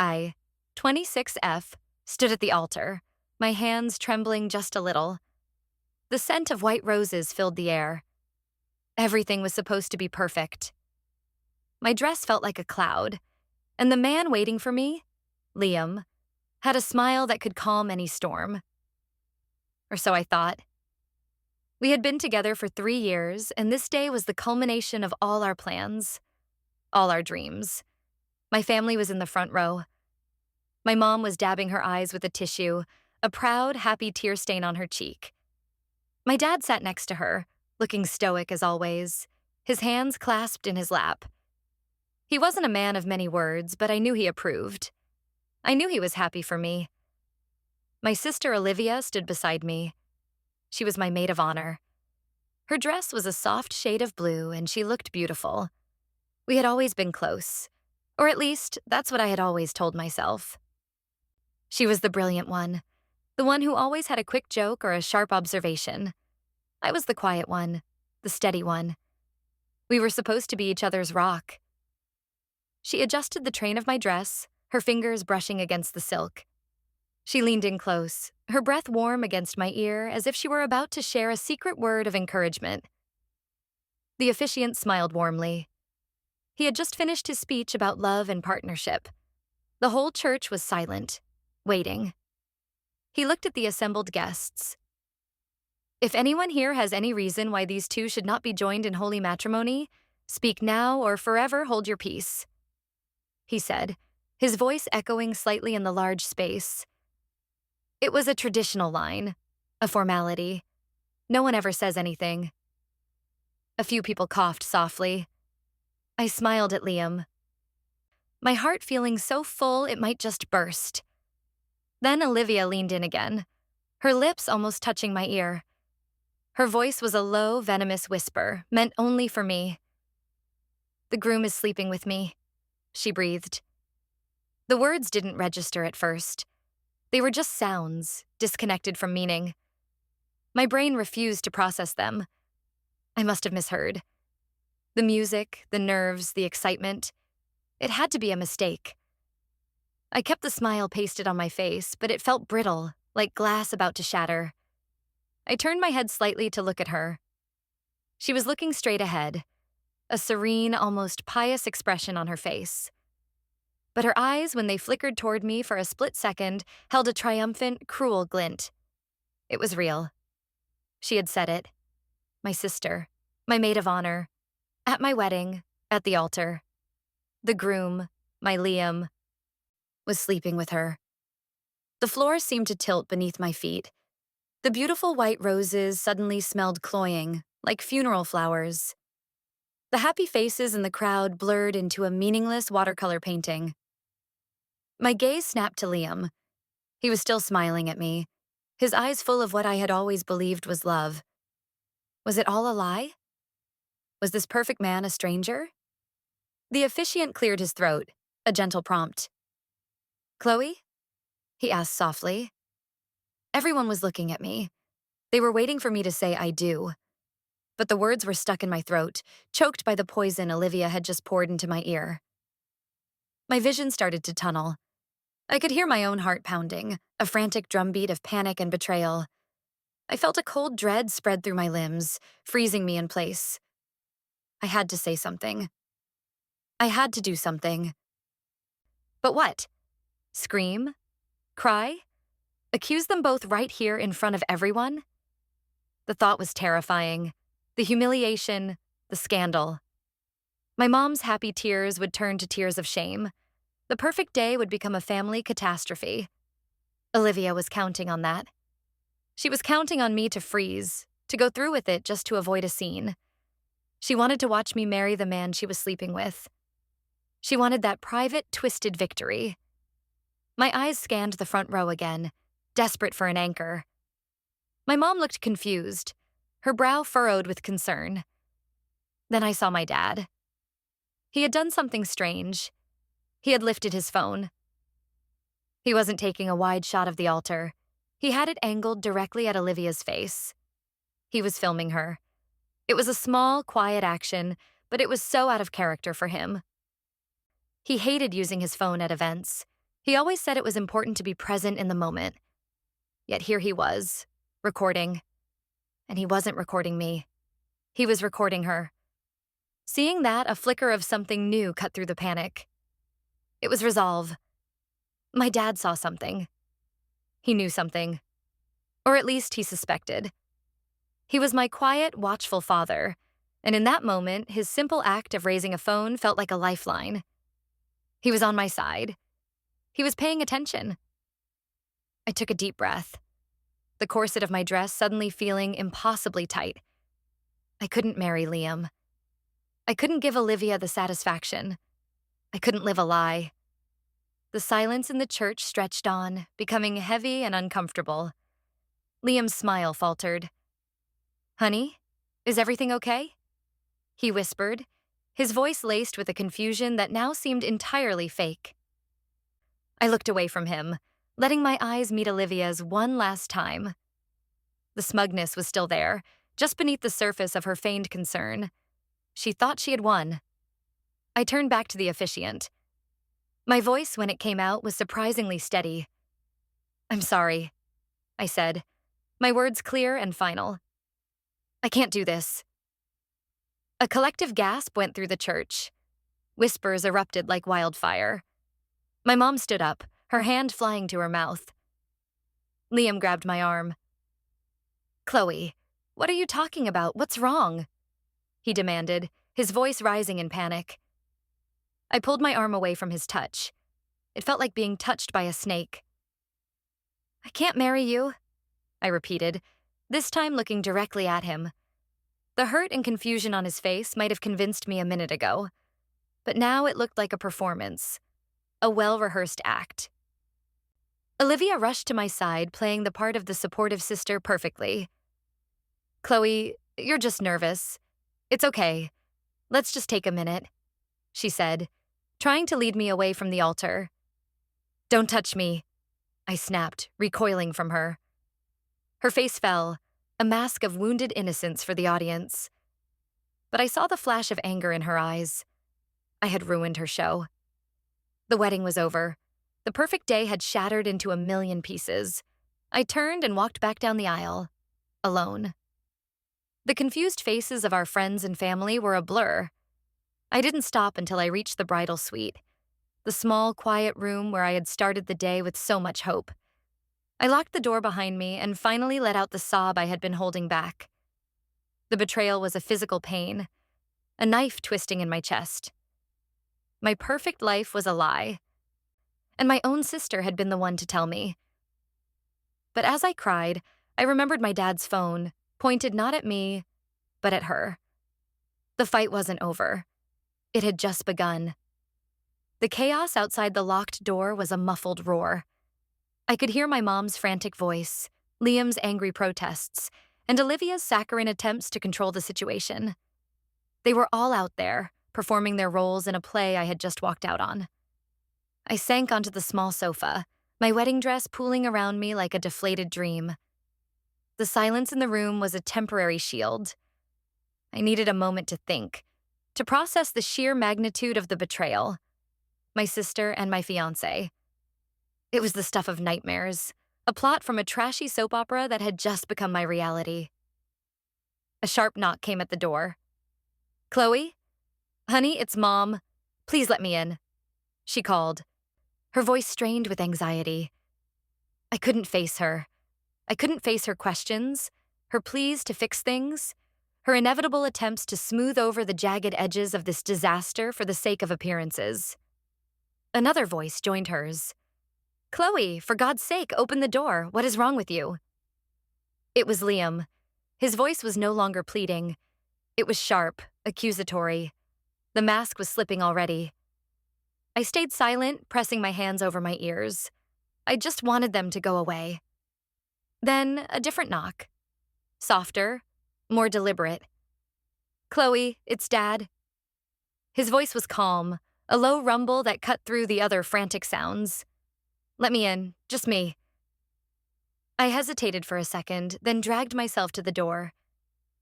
I, 26F, stood at the altar, my hands trembling just a little. The scent of white roses filled the air. Everything was supposed to be perfect. My dress felt like a cloud, and the man waiting for me, Liam, had a smile that could calm any storm. Or so I thought. We had been together for 3 years, and this day was the culmination of all our plans, all our dreams. My family was in the front row. My mom was dabbing her eyes with a tissue, a proud, happy tear stain on her cheek. My dad sat next to her, looking stoic as always, his hands clasped in his lap. He wasn't a man of many words, but I knew he approved. I knew he was happy for me. My sister Olivia stood beside me. She was my maid of honor. Her dress was a soft shade of blue, and she looked beautiful. We had always been close, or at least that's what I had always told myself. She was the brilliant one, the one who always had a quick joke or a sharp observation. I was the quiet one, the steady one. We were supposed to be each other's rock. She adjusted the train of my dress, her fingers brushing against the silk. She leaned in close, her breath warm against my ear as if she were about to share a secret word of encouragement. The officiant smiled warmly. He had just finished his speech about love and partnership. The whole church was silent, waiting. He looked at the assembled guests. "If anyone here has any reason why these two should not be joined in holy matrimony, speak now or forever hold your peace," he said, his voice echoing slightly in the large space. It was a traditional line, a formality. No one ever says anything. A few people coughed softly. I smiled at Liam, my heart feeling so full it might just burst. Then Olivia leaned in again, her lips almost touching my ear. Her voice was a low, venomous whisper, meant only for me. "The groom is sleeping with me," she breathed. The words didn't register at first. They were just sounds, disconnected from meaning. My brain refused to process them. I must have misheard. The music, the nerves, the excitement. It had to be a mistake. I kept the smile pasted on my face, but it felt brittle, like glass about to shatter. I turned my head slightly to look at her. She was looking straight ahead, a serene, almost pious expression on her face. But her eyes, when they flickered toward me for a split second, held a triumphant, cruel glint. It was real. She had said it. My sister, my maid of honor, at my wedding, at the altar. The groom, my Liam, was sleeping with her. The floor seemed to tilt beneath my feet. The beautiful white roses suddenly smelled cloying, like funeral flowers. The happy faces in the crowd blurred into a meaningless watercolor painting. My gaze snapped to Liam. He was still smiling at me, his eyes full of what I had always believed was love. Was it all a lie? Was this perfect man a stranger? The officiant cleared his throat, a gentle prompt. "Chloe?" he asked softly. Everyone was looking at me. They were waiting for me to say "I do." But the words were stuck in my throat, choked by the poison Olivia had just poured into my ear. My vision started to tunnel. I could hear my own heart pounding, a frantic drumbeat of panic and betrayal. I felt a cold dread spread through my limbs, freezing me in place. I had to say something. I had to do something. But what? Scream? Cry? Accuse them both right here in front of everyone? The thought was terrifying. The humiliation, the scandal. My mom's happy tears would turn to tears of shame. The perfect day would become a family catastrophe. Olivia was counting on that. She was counting on me to freeze, to go through with it just to avoid a scene. She wanted to watch me marry the man she was sleeping with. She wanted that private, twisted victory. My eyes scanned the front row again, desperate for an anchor. My mom looked confused, her brow furrowed with concern. Then I saw my dad. He had done something strange. He had lifted his phone. He wasn't taking a wide shot of the altar. He had it angled directly at Olivia's face. He was filming her. It was a small, quiet action, but it was so out of character for him. He hated using his phone at events. He always said it was important to be present in the moment. Yet here he was, recording. And he wasn't recording me. He was recording her. Seeing that, a flicker of something new cut through the panic. It was resolve. My dad saw something. He knew something. Or at least he suspected. He was my quiet, watchful father, and in that moment, his simple act of raising a phone felt like a lifeline. He was on my side. He was paying attention. I took a deep breath, the corset of my dress suddenly feeling impossibly tight. I couldn't marry Liam. I couldn't give Olivia the satisfaction. I couldn't live a lie. The silence in the church stretched on, becoming heavy and uncomfortable. Liam's smile faltered. "Honey, is everything okay?" He whispered, his voice laced with a confusion that now seemed entirely fake. I looked away from him, letting my eyes meet Olivia's one last time. The smugness was still there, just beneath the surface of her feigned concern. She thought she had won. I turned back to the officiant. My voice, when it came out, was surprisingly steady. "I'm sorry," I said, my words clear and final. "I can't do this." A collective gasp went through the church. Whispers erupted like wildfire. My mom stood up, her hand flying to her mouth. Liam grabbed my arm. "Chloe, what are you talking about? What's wrong?" he demanded, his voice rising in panic. I pulled my arm away from his touch. It felt like being touched by a snake. "I can't marry you," I repeated, this time looking directly at him. The hurt and confusion on his face might have convinced me a minute ago, but now it looked like a performance, a well-rehearsed act. Olivia rushed to my side, playing the part of the supportive sister perfectly. "Chloe, you're just nervous. It's okay. Let's just take a minute," she said, trying to lead me away from the altar. "Don't touch me," I snapped, recoiling from her. Her face fell, a mask of wounded innocence for the audience. But I saw the flash of anger in her eyes. I had ruined her show. The wedding was over. The perfect day had shattered into a million pieces. I turned and walked back down the aisle, alone. The confused faces of our friends and family were a blur. I didn't stop until I reached the bridal suite, the small, quiet room where I had started the day with so much hope. I locked the door behind me and finally let out the sob I had been holding back. The betrayal was a physical pain, a knife twisting in my chest. My perfect life was a lie, and my own sister had been the one to tell me. But as I cried, I remembered my dad's phone, pointed not at me, but at her. The fight wasn't over. It had just begun. The chaos outside the locked door was a muffled roar. I could hear my mom's frantic voice, Liam's angry protests, and Olivia's saccharine attempts to control the situation. They were all out there, performing their roles in a play I had just walked out on. I sank onto the small sofa, my wedding dress pooling around me like a deflated dream. The silence in the room was a temporary shield. I needed a moment to think, to process the sheer magnitude of the betrayal. My sister and my fiancé. It was the stuff of nightmares, a plot from a trashy soap opera that had just become my reality. A sharp knock came at the door. "Chloe? Honey, it's Mom. Please let me in," she called, her voice strained with anxiety. I couldn't face her. I couldn't face her questions, her pleas to fix things, her inevitable attempts to smooth over the jagged edges of this disaster for the sake of appearances. Another voice joined hers. "Chloe, for God's sake, open the door. What is wrong with you?" It was Liam. His voice was no longer pleading. It was sharp, accusatory. The mask was slipping already. I stayed silent, pressing my hands over my ears. I just wanted them to go away. Then a different knock. Softer, more deliberate. "Chloe, it's Dad." His voice was calm, a low rumble that cut through the other frantic sounds. "Let me in, just me." I hesitated for a second, then dragged myself to the door.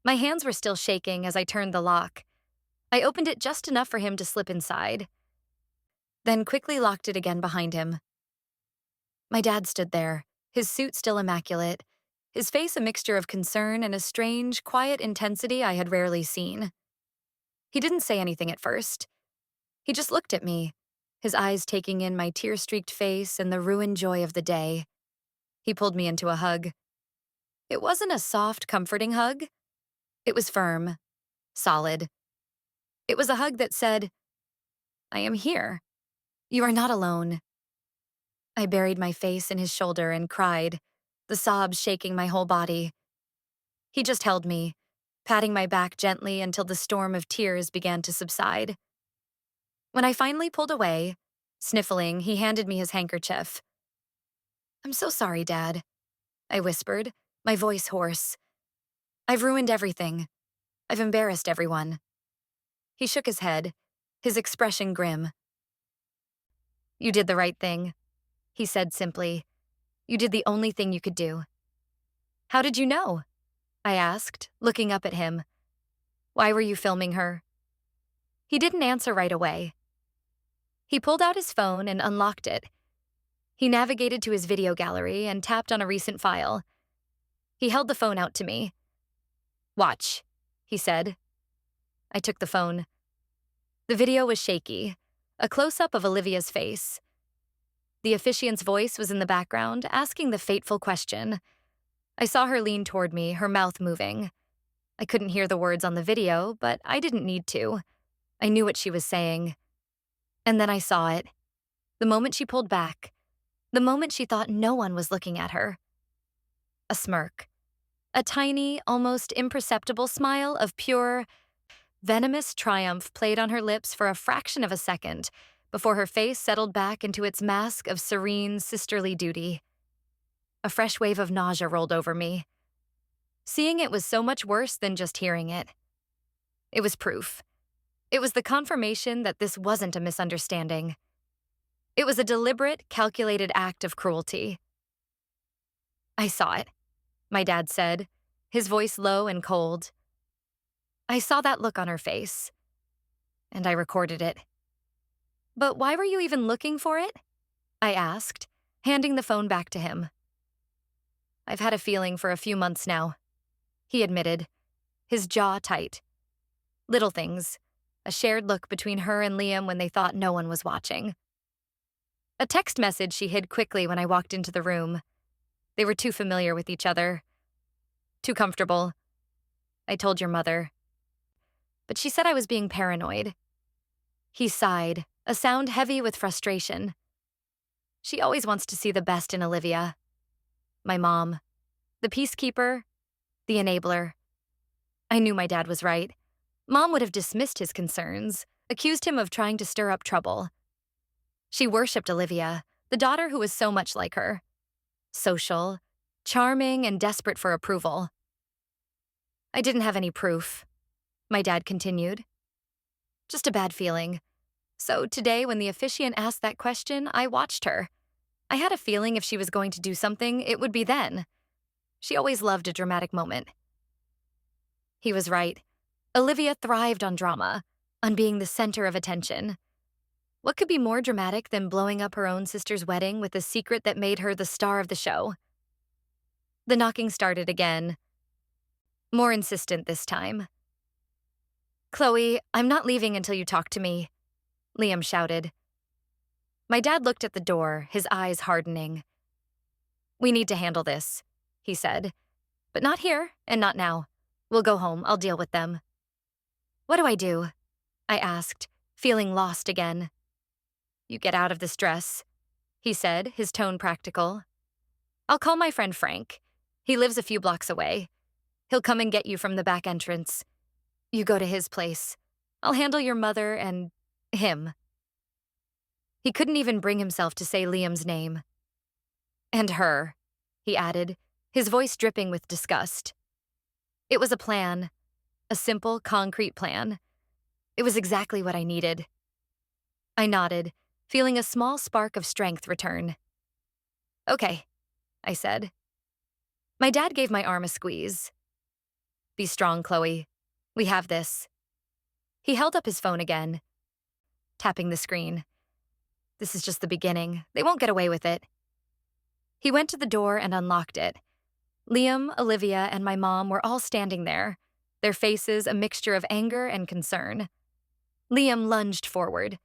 My hands were still shaking as I turned the lock. I opened it just enough for him to slip inside, then quickly locked it again behind him. My dad stood there, his suit still immaculate, his face a mixture of concern and a strange, quiet intensity I had rarely seen. He didn't say anything at first. He just looked at me, his eyes taking in my tear-streaked face and the ruined joy of the day. He pulled me into a hug. It wasn't a soft, comforting hug. It was firm, solid. It was a hug that said, "I am here. You are not alone." I buried my face in his shoulder and cried, the sobs shaking my whole body. He just held me, patting my back gently until the storm of tears began to subside. When I finally pulled away, sniffling, he handed me his handkerchief. "I'm so sorry, Dad," I whispered, my voice hoarse. "I've ruined everything. I've embarrassed everyone." He shook his head, his expression grim. "You did the right thing," he said simply. "You did the only thing you could do." "How did you know?" I asked, looking up at him. "Why were you filming her?" He didn't answer right away. He pulled out his phone and unlocked it. He navigated to his video gallery and tapped on a recent file. He held the phone out to me. "Watch," he said. I took the phone. The video was shaky, a close-up of Olivia's face. The officiant's voice was in the background, asking the fateful question. I saw her lean toward me, her mouth moving. I couldn't hear the words on the video, but I didn't need to. I knew what she was saying. And then I saw it. The moment she pulled back. The moment she thought no one was looking at her. A smirk. A tiny, almost imperceptible smile of pure, venomous triumph played on her lips for a fraction of a second before her face settled back into its mask of serene, sisterly duty. A fresh wave of nausea rolled over me. Seeing it was so much worse than just hearing it. It was proof. It was the confirmation that this wasn't a misunderstanding. It was a deliberate, calculated act of cruelty. "I saw it," my dad said, his voice low and cold. "I saw that look on her face, and I recorded it." "But why were you even looking for it?" I asked, handing the phone back to him. "I've had a feeling for a few months now," he admitted, his jaw tight. Little things, a shared look between her and Liam when they thought no one was watching. A text message she hid quickly when I walked into the room. They were too familiar with each other. Too comfortable. "I told your mother." But she said I was being paranoid. He sighed, a sound heavy with frustration. "She always wants to see the best in Olivia." My mom. The peacekeeper. The enabler. I knew my dad was right. Mom would have dismissed his concerns, accused him of trying to stir up trouble. She worshipped Olivia, the daughter who was so much like her. Social, charming, and desperate for approval. "I didn't have any proof," my dad continued. "Just a bad feeling. So today, when the officiant asked that question, I watched her. I had a feeling if she was going to do something, it would be then. She always loved a dramatic moment." He was right. Olivia thrived on drama, on being the center of attention. What could be more dramatic than blowing up her own sister's wedding with a secret that made her the star of the show? The knocking started again. More insistent this time. "Chloe, I'm not leaving until you talk to me," Liam shouted. My dad looked at the door, his eyes hardening. "We need to handle this," he said. "But not here, and not now. We'll go home, I'll deal with them." "What do I do?" I asked, feeling lost again. "You get out of this dress," he said, his tone practical. "I'll call my friend Frank. He lives a few blocks away. He'll come and get you from the back entrance. You go to his place. I'll handle your mother and him." He couldn't even bring himself to say Liam's name. "And her," he added, his voice dripping with disgust. It was a plan, a simple, concrete plan. It was exactly what I needed. I nodded, feeling a small spark of strength return. "Okay," I said. My dad gave my arm a squeeze. "Be strong, Chloe. We have this." He held up his phone again, tapping the screen. "This is just the beginning. They won't get away with it." He went to the door and unlocked it. Liam, Olivia, and my mom were all standing there, their faces a mixture of anger and concern. Liam lunged forward.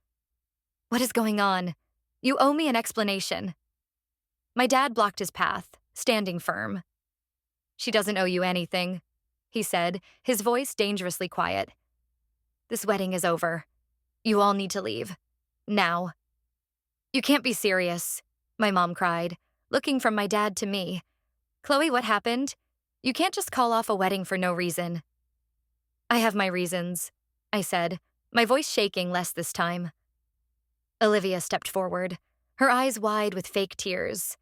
"What is going on? You owe me an explanation." My dad blocked his path, standing firm. "She doesn't owe you anything," he said, his voice dangerously quiet. "This wedding is over. You all need to leave. Now." "You can't be serious," my mom cried, looking from my dad to me. "Chloe, what happened? You can't just call off a wedding for no reason." "I have my reasons," I said, my voice shaking less this time. Olivia stepped forward, her eyes wide with fake tears.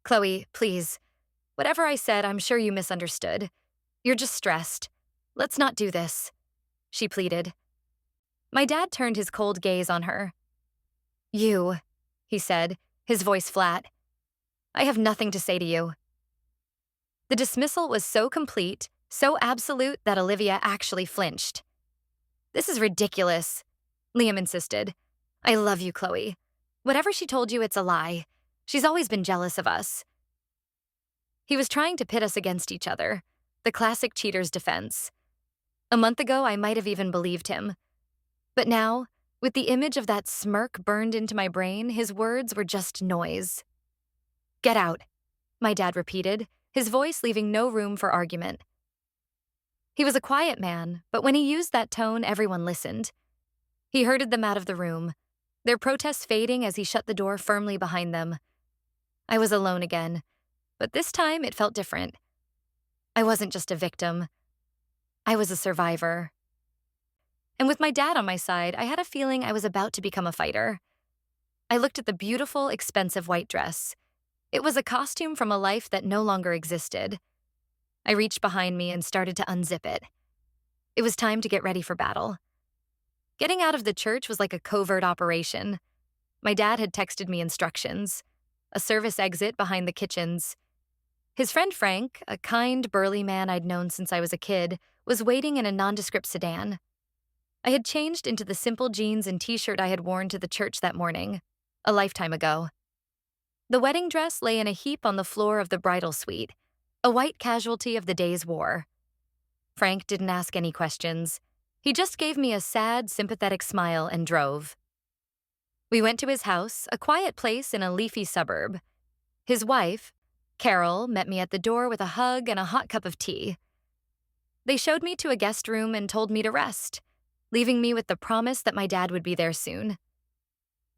"Chloe, please. Whatever I said, I'm sure you misunderstood. You're just stressed. Let's not do this," she pleaded. My dad turned his cold gaze on her. "You," he said, his voice flat. "I have nothing to say to you." The dismissal was so complete, so absolute that Olivia actually flinched. "This is ridiculous," Liam insisted. "I love you, Chloe. Whatever she told you, it's a lie. She's always been jealous of us." He was trying to pit us against each other, the classic cheater's defense. A month ago, I might have even believed him. But now, with the image of that smirk burned into my brain, his words were just noise. "Get out," my dad repeated, his voice leaving no room for argument. He was a quiet man, but when he used that tone, everyone listened. He herded them out of the room, their protests fading as he shut the door firmly behind them. I was alone again, but this time it felt different. I wasn't just a victim. I was a survivor. And with my dad on my side, I had a feeling I was about to become a fighter. I looked at the beautiful, expensive white dress. It was a costume from a life that no longer existed. I reached behind me and started to unzip it. It was time to get ready for battle. Getting out of the church was like a covert operation. My dad had texted me instructions. A service exit behind the kitchens. His friend Frank, a kind, burly man I'd known since I was a kid, was waiting in a nondescript sedan. I had changed into the simple jeans and t-shirt I had worn to the church that morning, a lifetime ago. The wedding dress lay in a heap on the floor of the bridal suite, a white casualty of the day's war. Frank didn't ask any questions. He just gave me a sad, sympathetic smile and drove. We went to his house, a quiet place in a leafy suburb. His wife, Carol, met me at the door with a hug and a hot cup of tea. They showed me to a guest room and told me to rest, leaving me with the promise that my dad would be there soon.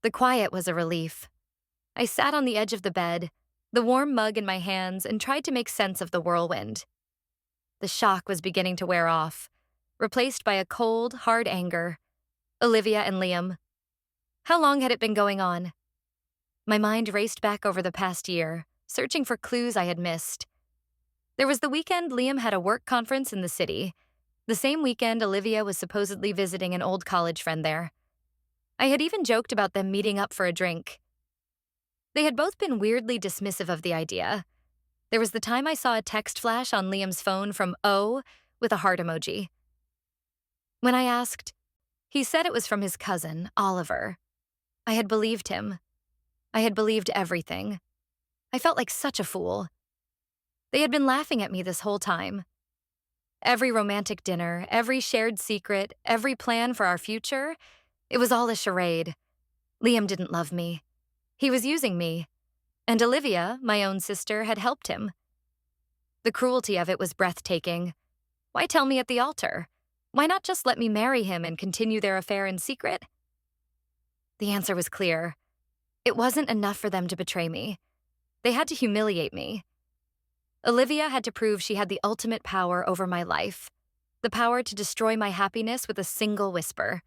The quiet was a relief. I sat on the edge of the bed, the warm mug in my hands, and tried to make sense of the whirlwind. The shock was beginning to wear off, replaced by a cold, hard anger. Olivia and Liam. How long had it been going on? My mind raced back over the past year, searching for clues I had missed. There was the weekend Liam had a work conference in the city. The same weekend Olivia was supposedly visiting an old college friend there. I had even joked about them meeting up for a drink. They had both been weirdly dismissive of the idea. There was the time I saw a text flash on Liam's phone from O with a heart emoji. When I asked, he said it was from his cousin, Oliver. I had believed him. I had believed everything. I felt like such a fool. They had been laughing at me this whole time. Every romantic dinner, every shared secret, every plan for our future, it was all a charade. Liam didn't love me. He was using me. And Olivia, my own sister, had helped him. The cruelty of it was breathtaking. Why tell me at the altar? Why not just let me marry him and continue their affair in secret? The answer was clear. It wasn't enough for them to betray me. They had to humiliate me. Olivia had to prove she had the ultimate power over my life, the power to destroy my happiness with a single whisper.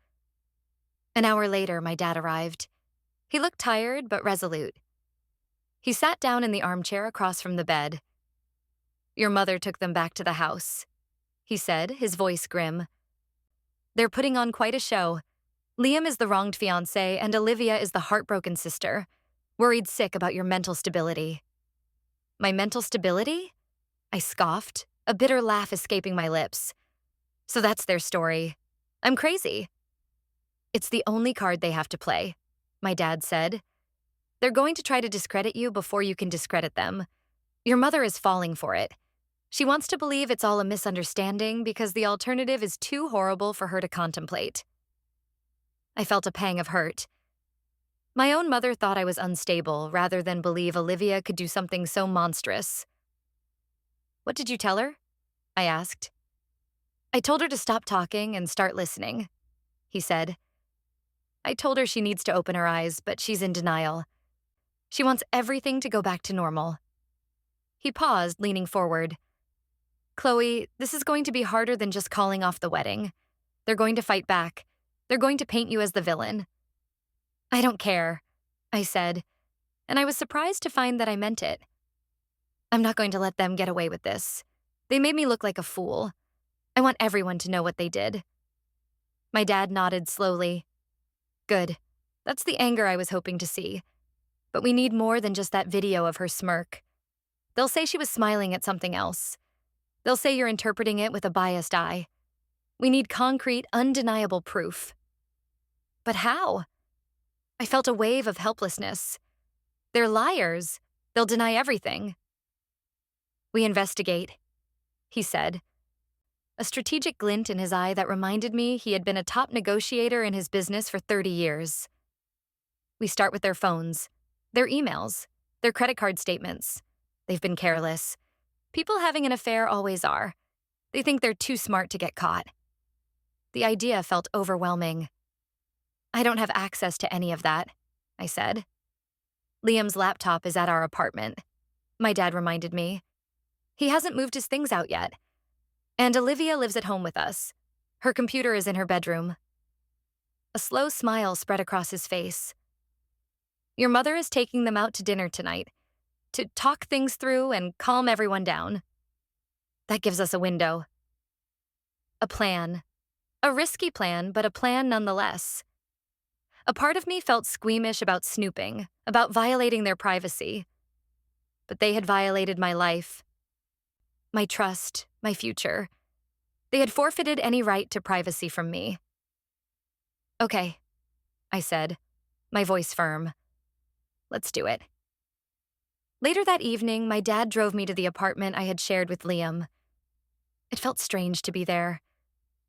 An hour later, my dad arrived. He looked tired but resolute. He sat down in the armchair across from the bed. "Your mother took them back to the house," he said, his voice grim. "They're putting on quite a show. Liam is the wronged fiancé, and Olivia is the heartbroken sister, worried sick about your mental stability." My mental stability? I scoffed, a bitter laugh escaping my lips. So that's their story. I'm crazy. "It's the only card they have to play," my dad said. They're going to try to discredit you before you can discredit them. Your mother is falling for it. She wants to believe it's all a misunderstanding because the alternative is too horrible for her to contemplate. I felt a pang of hurt. My own mother thought I was unstable rather than believe Olivia could do something so monstrous. "What did you tell her?" I asked. "I told her to stop talking and start listening," he said. "I told her she needs to open her eyes, but she's in denial. She wants everything to go back to normal." He paused, leaning forward. "Chloe, this is going to be harder than just calling off the wedding. They're going to fight back. They're going to paint you as the villain." "I don't care," I said, and I was surprised to find that I meant it. "I'm not going to let them get away with this. They made me look like a fool. I want everyone to know what they did." My dad nodded slowly. "Good. That's the anger I was hoping to see. But we need more than just that video of her smirk. They'll say she was smiling at something else. They'll say you're interpreting it with a biased eye. We need concrete, undeniable proof." But how? I felt a wave of helplessness. They're liars. They'll deny everything. "We investigate," he said, a strategic glint in his eye that reminded me he had been a top negotiator in his business for 30 years. "We start with their phones, their emails, their credit card statements. They've been careless. People having an affair always are. They think they're too smart to get caught." The idea felt overwhelming. "I don't have access to any of that," I said. "Liam's laptop is at our apartment," my dad reminded me. "He hasn't moved his things out yet. And Olivia lives at home with us. Her computer is in her bedroom." A slow smile spread across his face. "Your mother is taking them out to dinner tonight, to talk things through and calm everyone down. That gives us a window." A plan. A risky plan, but a plan nonetheless. A part of me felt squeamish about snooping, about violating their privacy. But they had violated my life, my trust, my future. They had forfeited any right to privacy from me. "Okay," I said, my voice firm. "Let's do it." Later that evening, my dad drove me to the apartment I had shared with Liam. It felt strange to be there.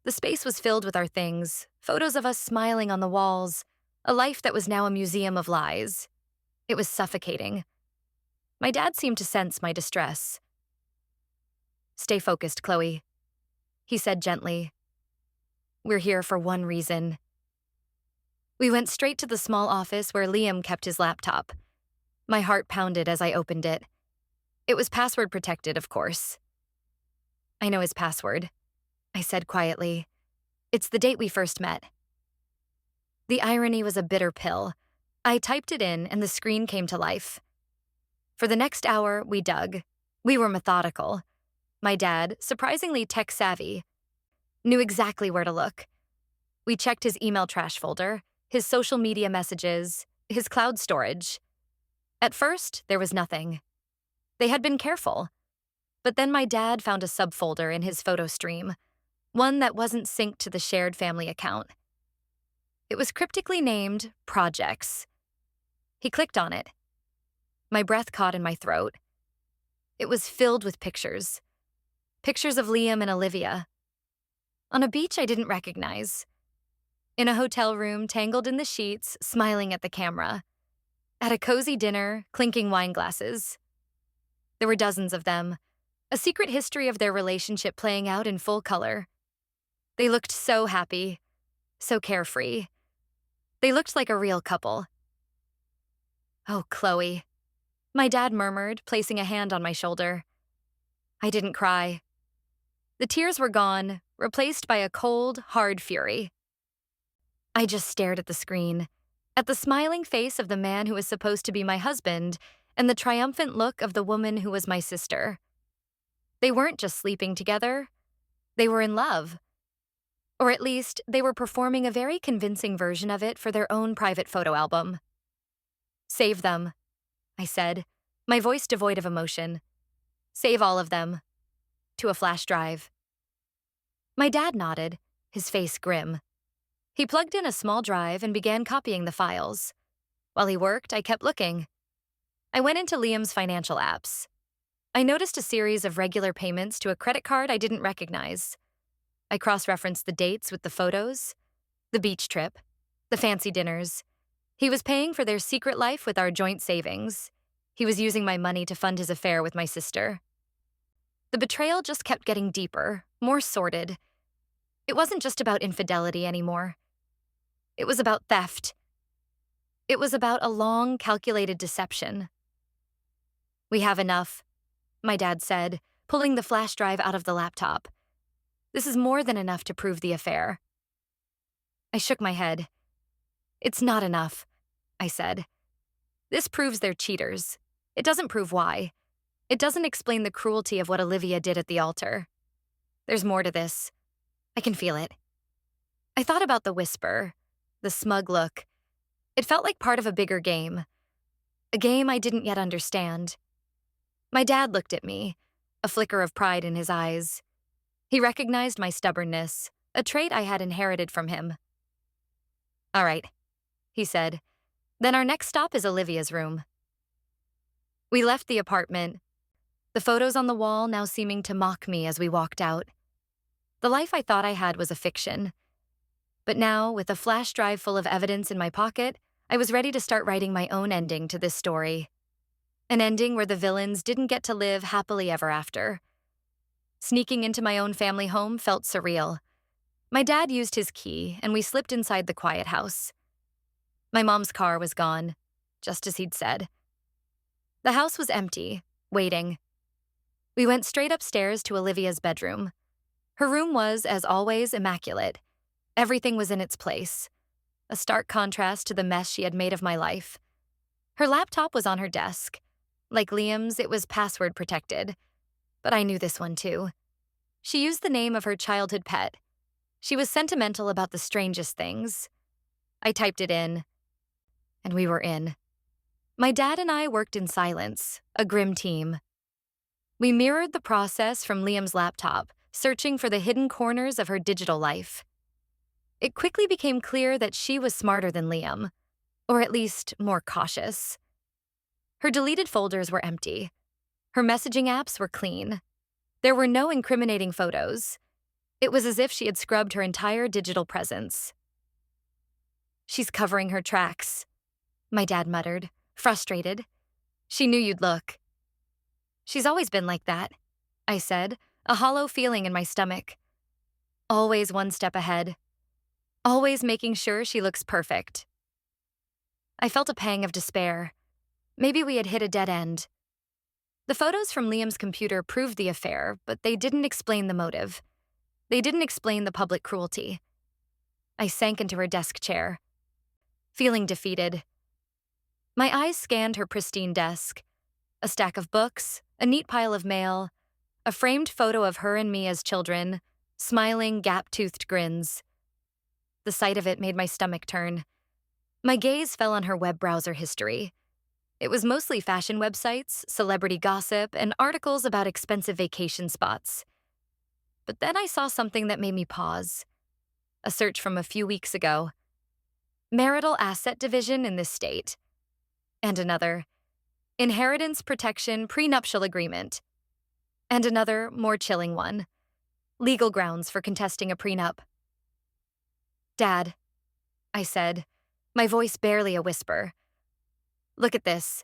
The space was filled with our things, photos of us smiling on the walls, a life that was now a museum of lies. It was suffocating. My dad seemed to sense my distress. "Stay focused, Chloe," he said gently. "We're here for one reason." We went straight to the small office where Liam kept his laptop. My heart pounded as I opened it. It was password protected, of course. "I know his password," I said quietly. "It's the date we first met." The irony was a bitter pill. I typed it in and the screen came to life. For the next hour, we dug. We were methodical. My dad, surprisingly tech-savvy, knew exactly where to look. We checked his email trash folder, his social media messages, his cloud storage. At first, there was nothing. They had been careful. But then my dad found a subfolder in his photo stream, one that wasn't synced to the shared family account. It was cryptically named Projects. He clicked on it. My breath caught in my throat. It was filled with pictures. Pictures of Liam and Olivia. On a beach I didn't recognize. In a hotel room, tangled in the sheets, smiling at the camera. At a cozy dinner, clinking wine glasses. There were dozens of them, a secret history of their relationship playing out in full color. They looked so happy, so carefree. They looked like a real couple. "Oh, Chloe," my dad murmured, placing a hand on my shoulder. I didn't cry. The tears were gone, replaced by a cold, hard fury. I just stared at the screen, at the smiling face of the man who was supposed to be my husband, and the triumphant look of the woman who was my sister. They weren't just sleeping together. They were in love. Or at least, they were performing a very convincing version of it for their own private photo album. "Save them," I said, my voice devoid of emotion. "Save all of them. To a flash drive." My dad nodded, his face grim. He plugged in a small drive and began copying the files. While he worked, I kept looking. I went into Liam's financial apps. I noticed a series of regular payments to a credit card I didn't recognize. I cross-referenced the dates with the photos, the beach trip, the fancy dinners. He was paying for their secret life with our joint savings. He was using my money to fund his affair with my sister. The betrayal just kept getting deeper, more sordid. It wasn't just about infidelity anymore. It was about theft. It was about a long, calculated deception. "We have enough," my dad said, pulling the flash drive out of the laptop. "This is more than enough to prove the affair." I shook my head. "It's not enough," I said. "This proves they're cheaters. It doesn't prove why. It doesn't explain the cruelty of what Olivia did at the altar. There's more to this. I can feel it." I thought about the whisper, the smug look. It felt like part of a bigger game, a game I didn't yet understand. My dad looked at me, a flicker of pride in his eyes. He recognized my stubbornness, a trait I had inherited from him. "All right," he said. "Then our next stop is Olivia's room." We left the apartment, the photos on the wall now seeming to mock me as we walked out. The life I thought I had was a fiction. But now, with a flash drive full of evidence in my pocket, I was ready to start writing my own ending to this story. An ending where the villains didn't get to live happily ever after. Sneaking into my own family home felt surreal. My dad used his key, and we slipped inside the quiet house. My mom's car was gone, just as he'd said. The house was empty, waiting. We went straight upstairs to Olivia's bedroom. Her room was, as always, immaculate. Everything was in its place, a stark contrast to the mess she had made of my life. Her laptop was on her desk. Like Liam's, it was password protected. But I knew this one too. She used the name of her childhood pet. She was sentimental about the strangest things. I typed it in, and we were in. My dad and I worked in silence, a grim team. We mirrored the process from Liam's laptop, searching for the hidden corners of her digital life. It quickly became clear that she was smarter than Liam, or at least more cautious. Her deleted folders were empty. Her messaging apps were clean. There were no incriminating photos. It was as if she had scrubbed her entire digital presence. "She's covering her tracks," my dad muttered, frustrated. "She knew you'd look." "She's always been like that," I said, a hollow feeling in my stomach. Always one step ahead. Always making sure she looks perfect. I felt a pang of despair. Maybe we had hit a dead end. The photos from Liam's computer proved the affair, but they didn't explain the motive. They didn't explain the public cruelty. I sank into her desk chair, feeling defeated. My eyes scanned her pristine desk. A stack of books, a neat pile of mail, a framed photo of her and me as children, smiling, gap-toothed grins. The sight of it made my stomach turn. My gaze fell on her web browser history. It was mostly fashion websites, celebrity gossip, and articles about expensive vacation spots. But then I saw something that made me pause. A search from a few weeks ago. Marital asset division in this state. And another. Inheritance protection prenuptial agreement. And another, more chilling one. Legal grounds for contesting a prenup. "Dad," I said, my voice barely a whisper. "Look at this."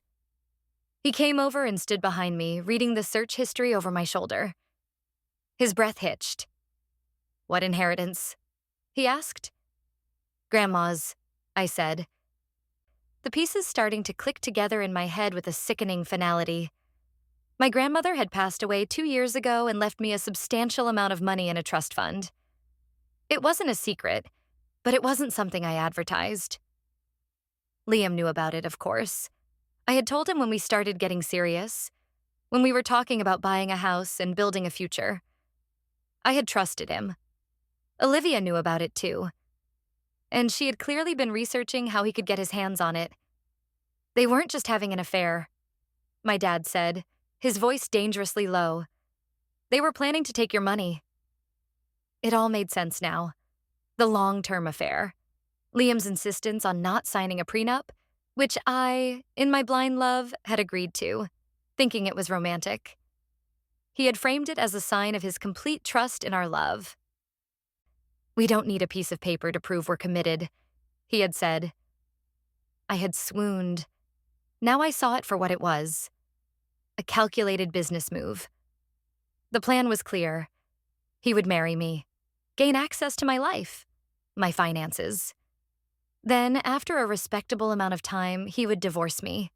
He came over and stood behind me, reading the search history over my shoulder. His breath hitched. "What inheritance?" he asked. "Grandma's," I said. The pieces starting to click together in my head with a sickening finality. My grandmother had passed away 2 years ago and left me a substantial amount of money in a trust fund. It wasn't a secret, but it wasn't something I advertised. Liam knew about it, of course. I had told him when we started getting serious, when we were talking about buying a house and building a future. I had trusted him. Olivia knew about it too. And she had clearly been researching how he could get his hands on it. "They weren't just having an affair," my dad said, his voice dangerously low. "They were planning to take your money." It all made sense now. The long-term affair. Liam's insistence on not signing a prenup. which I, in my blind love, had agreed to, thinking it was romantic. He had framed it as a sign of his complete trust in our love. "We don't need a piece of paper to prove we're committed," he had said. I had swooned. Now I saw it for what it was, a calculated business move. The plan was clear. He would marry me, gain access to my life, my finances. Then, after a respectable amount of time, he would divorce me.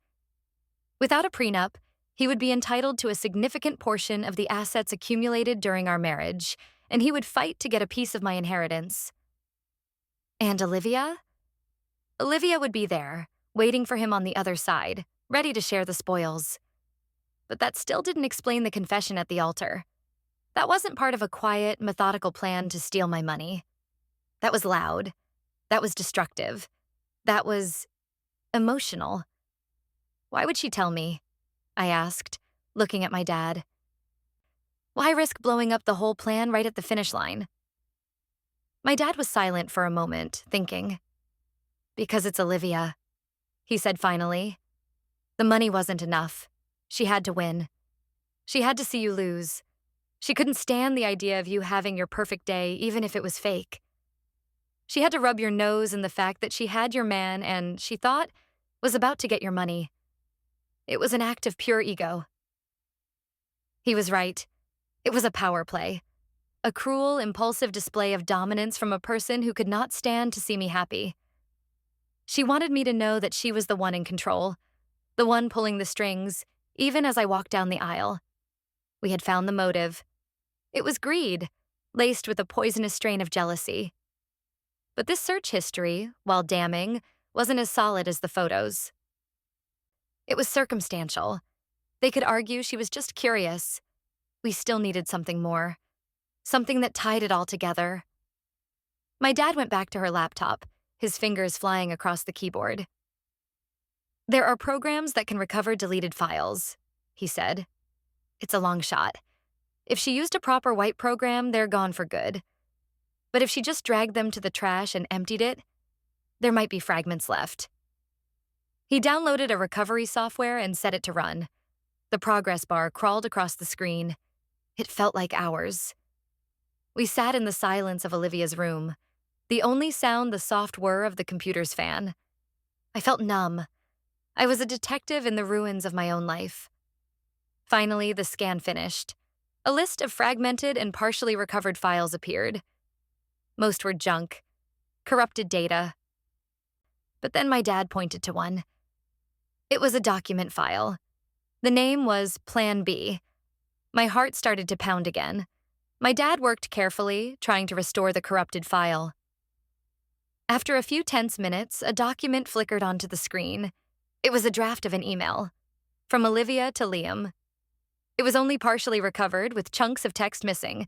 Without a prenup, he would be entitled to a significant portion of the assets accumulated during our marriage, and he would fight to get a piece of my inheritance. And Olivia? Olivia would be there, waiting for him on the other side, ready to share the spoils. But that still didn't explain the confession at the altar. That wasn't part of a quiet, methodical plan to steal my money. That was loud. That was destructive. That was emotional. Why would she tell me? I asked, looking at my dad. Why risk blowing up the whole plan right at the finish line? My dad was silent for a moment, thinking. "Because it's Olivia," he said finally. "The money wasn't enough. She had to win. She had to see you lose. She couldn't stand the idea of you having your perfect day, even if it was fake. She had to rub your nose in the fact that she had your man and, she thought, was about to get your money. It was an act of pure ego." He was right. It was a power play. A cruel, impulsive display of dominance from a person who could not stand to see me happy. She wanted me to know that she was the one in control, the one pulling the strings, even as I walked down the aisle. We had found the motive. It was greed, laced with a poisonous strain of jealousy. But this search history, while damning, wasn't as solid as the photos. It was circumstantial. They could argue she was just curious. We still needed something more. Something that tied it all together. My dad went back to her laptop, his fingers flying across the keyboard. "There are programs that can recover deleted files," he said. "It's a long shot. If she used a proper wipe program, they're gone for good. But if she just dragged them to the trash and emptied it, there might be fragments left." He downloaded a recovery software and set it to run. The progress bar crawled across the screen. It felt like hours. We sat in the silence of Olivia's room, the only sound the soft whir of the computer's fan. I felt numb. I was a detective in the ruins of my own life. Finally, the scan finished. A list of fragmented and partially recovered files appeared. Most were junk, corrupted data. But then my dad pointed to one. It was a document file. The name was Plan B. My heart started to pound again. My dad worked carefully, trying to restore the corrupted file. After a few tense minutes, a document flickered onto the screen. It was a draft of an email. From Olivia to Liam. It was only partially recovered, with chunks of text missing,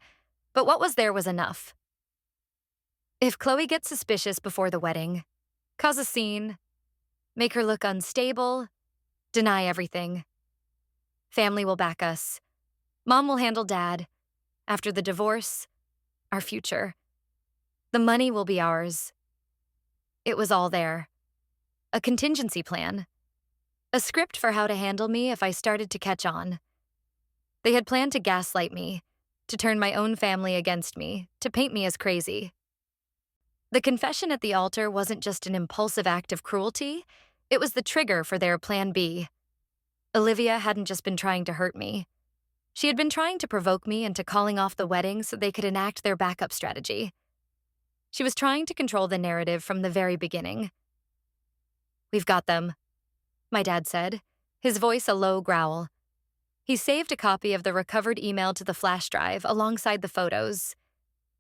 but what was there was enough. "If Chloe gets suspicious before the wedding, cause a scene, make her look unstable, deny everything. Family will back us. Mom will handle Dad. After the divorce, our future. The money will be ours." It was all there. A contingency plan. A script for how to handle me if I started to catch on. They had planned to gaslight me, to turn my own family against me, to paint me as crazy. The confession at the altar wasn't just an impulsive act of cruelty, it was the trigger for their Plan B. Olivia hadn't just been trying to hurt me. She had been trying to provoke me into calling off the wedding so they could enact their backup strategy. She was trying to control the narrative from the very beginning. "We've got them," my dad said, his voice a low growl. He saved a copy of the recovered email to the flash drive alongside the photos.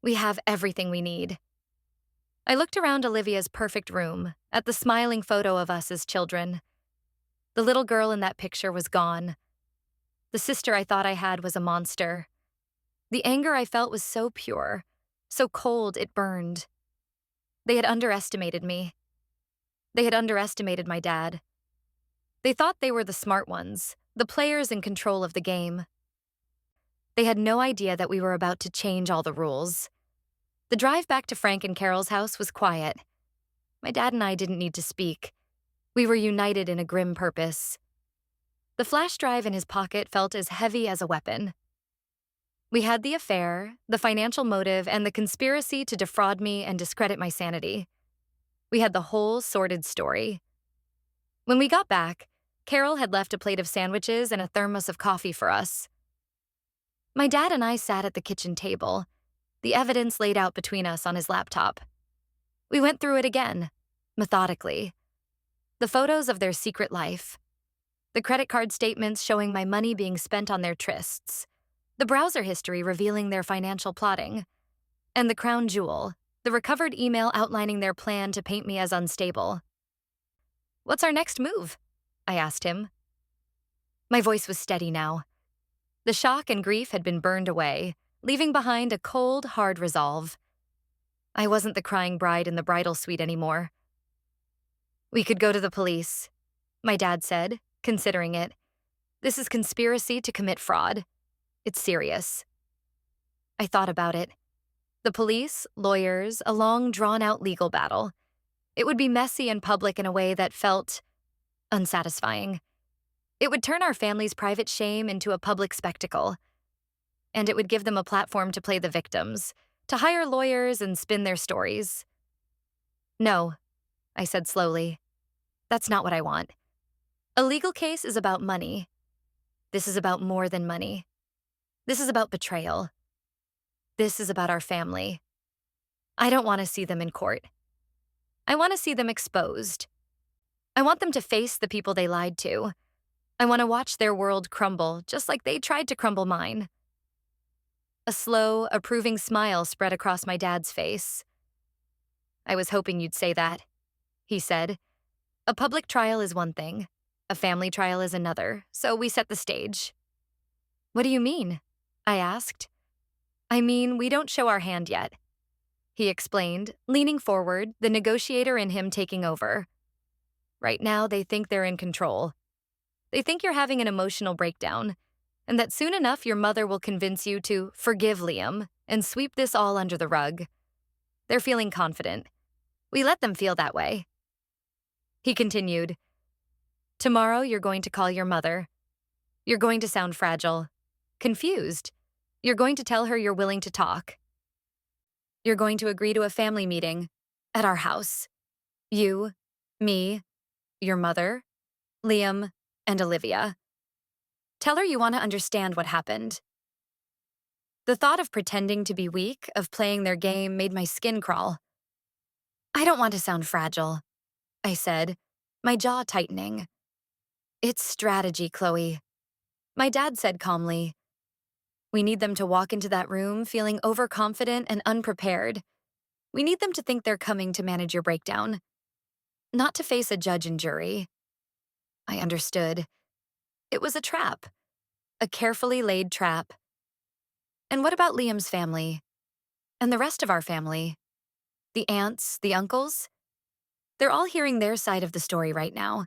"We have everything we need." I looked around Olivia's perfect room, at the smiling photo of us as children. The little girl in that picture was gone. The sister I thought I had was a monster. The anger I felt was so pure, so cold it burned. They had underestimated me. They had underestimated my dad. They thought they were the smart ones, the players in control of the game. They had no idea that we were about to change all the rules. The drive back to Frank and Carol's house was quiet. My dad and I didn't need to speak. We were united in a grim purpose. The flash drive in his pocket felt as heavy as a weapon. We had the affair, the financial motive, and the conspiracy to defraud me and discredit my sanity. We had the whole sordid story. When we got back, Carol had left a plate of sandwiches and a thermos of coffee for us. My dad and I sat at the kitchen table, the evidence laid out between us on his laptop. We went through it again, methodically. The photos of their secret life, the credit card statements showing my money being spent on their trysts, the browser history revealing their financial plotting, and the crown jewel, the recovered email outlining their plan to paint me as unstable. "What's our next move?" I asked him. My voice was steady now. The shock and grief had been burned away, leaving behind a cold, hard resolve. I wasn't the crying bride in the bridal suite anymore. "We could go to the police," my dad said, considering it. "This is conspiracy to commit fraud. It's serious." I thought about it. The police, lawyers, a long, drawn-out legal battle. It would be messy and public in a way that felt unsatisfying. It would turn our family's private shame into a public spectacle. And it would give them a platform to play the victims, to hire lawyers and spin their stories. "No," I said slowly. "That's not what I want. A legal case is about money. This is about more than money. This is about betrayal. This is about our family. I don't want to see them in court. I want to see them exposed. I want them to face the people they lied to. I want to watch their world crumble, just like they tried to crumble mine." A slow, approving smile spread across my dad's face. "I was hoping you'd say that," he said. "A public trial is one thing. A family trial is another, so we set the stage." "What do you mean?" I asked. "I mean, we don't show our hand yet," he explained, leaning forward, the negotiator in him taking over. "Right now, they think they're in control. They think you're having an emotional breakdown, and that soon enough your mother will convince you to forgive Liam and sweep this all under the rug. They're feeling confident. We let them feel that way." He continued, "Tomorrow you're going to call your mother. You're going to sound fragile, confused. You're going to tell her you're willing to talk. You're going to agree to a family meeting at our house. You, me, your mother, Liam, and Olivia. Tell her you want to understand what happened." The thought of pretending to be weak, of playing their game, made my skin crawl. "I don't want to sound fragile," I said, my jaw tightening. "It's strategy, Chloe." My dad said calmly. "We need them to walk into that room feeling overconfident and unprepared. We need them to think they're coming to manage your breakdown, not to face a judge and jury." I understood. It was a trap, a carefully laid trap. And what about Liam's family? And the rest of our family? The aunts, the uncles? They're all hearing their side of the story right now.